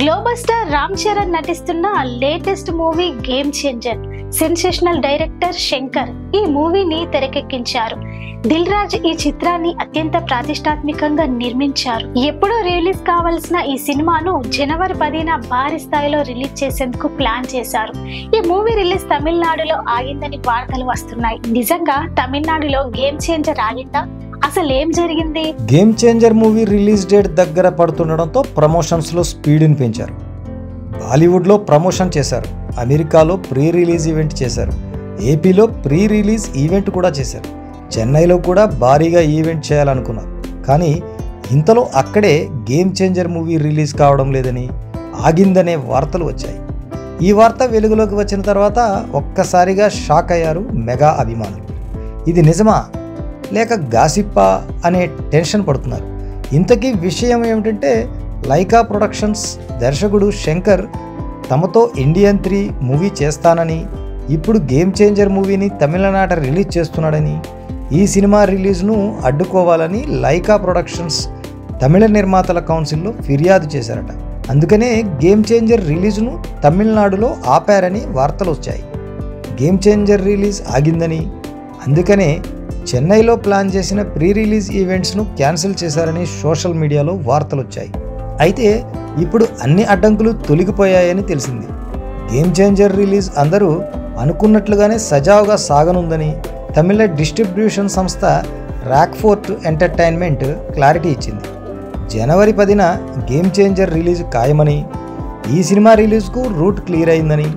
Global star Ram Charan నటిస్తున్న latest movie game changer. Sensational director Shankar ఈ మూవీని తెరకెక్కించారు. దిల్ రాజు ఈ చిత్రాన్ని అత్యంత ప్రతిష్టాత్మకంగా నిర్మించారు. ఎప్పుడో రిలీజ్ కావాల్సిన ఈ సినిమాను జనవరి 10న భారీ స్థాయిలో రిలీజ్ చేసేందుకు ప్లాన్ చేశారు. ఈ మూవీ రిలీజ్ తమిళనాడులో ఆగిందని వార్తలు వస్తున్నాయి. నిజంగా తమిళనాడులో గేమ్ చేంజర్ ఆగిందా? అసలు ఏం జరిగింది? Game changer movie release date దగ్గర పడుతుండడంతో ప్రమోషన్స్ లో స్పీడ్ని పెంచారు. బాలీవుడ్లో ప్రమోషన్ చేశారు, అమెరికాలో ప్రీ రిలీజ్ ఈవెంట్ చేశారు, ఏపీలో ప్రీ రిలీజ్ ఈవెంట్ కూడా చేశారు, చెన్నైలో కూడా భారీగా ఈవెంట్ చేయాలనుకున్నారు. కానీ ఇంతలో అక్కడే గేమ్ చేంజర్ మూవీ రిలీజ్ కావడం లేదని, ఆగిందనే వార్తలు వచ్చాయి. ఈ వార్త వెలుగులోకి వచ్చిన తర్వాత ఒక్కసారిగా షాక్ అయ్యారు మెగా అభిమానులు. ఇది నిజమా లేక గాసిప్పా అనే టెన్షన్ పడుతున్నారు. ఇంతకీ విషయం ఏమిటంటే, లైకా ప్రొడక్షన్స్ దర్శకుడు శంకర్ తమతో ఇండియన్ 3 మూవీ చేస్తానని, ఇప్పుడు గేమ్ చేంజర్ మూవీని తమిళనాట రిలీజ్ చేస్తున్నాడని, ఈ సినిమా రిలీజ్ను అడ్డుకోవాలని లైకా ప్రొడక్షన్స్ తమిళ నిర్మాతల కౌన్సిల్లో ఫిర్యాదు చేశారట. అందుకనే గేమ్ చేంజర్ రిలీజ్ను తమిళనాడులో ఆపారని వార్తలు వచ్చాయి. గేమ్ చేంజర్ రిలీజ్ ఆగిందని, అందుకనే చెన్నైలో ప్లాన్ చేసిన ప్రీ రిలీజ్ ఈవెంట్స్ను క్యాన్సిల్ చేశారని సోషల్ మీడియాలో వార్తలు వచ్చాయి. అయితే ఇప్పుడు అన్ని అడ్డంకులు తొలగిపోయాయని తెలిసింది. గేమ్ చేంజర్ రిలీజ్ అందరూ అనుకున్నట్లుగానే సజావుగా సాగనుందని తమిళ డిస్ట్రిబ్యూషన్ సంస్థ రాక్ఫోర్ట్ ఎంటర్టైన్మెంట్ క్లారిటీ ఇచ్చింది. జనవరి 10న గేమ్ చేంజర్ రిలీజ్ ఖాయమని, ఈ సినిమా రిలీజ్కు రూట్ క్లియర్ అయిందని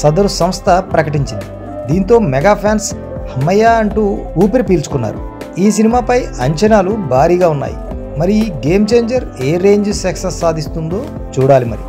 సదరు సంస్థ ప్రకటించింది. దీంతో మెగా ఫ్యాన్స్ అమ్మయ్య అంటూ ఊపిరి పీల్చుకున్నారు. ఈ సినిమాపై అంచనాలు భారీగా ఉన్నాయి. మరి ఈ గేమ్ చేంజర్ ఏ రేంజ్ సక్సెస్ సాధిస్తుందో చూడాలి మరి.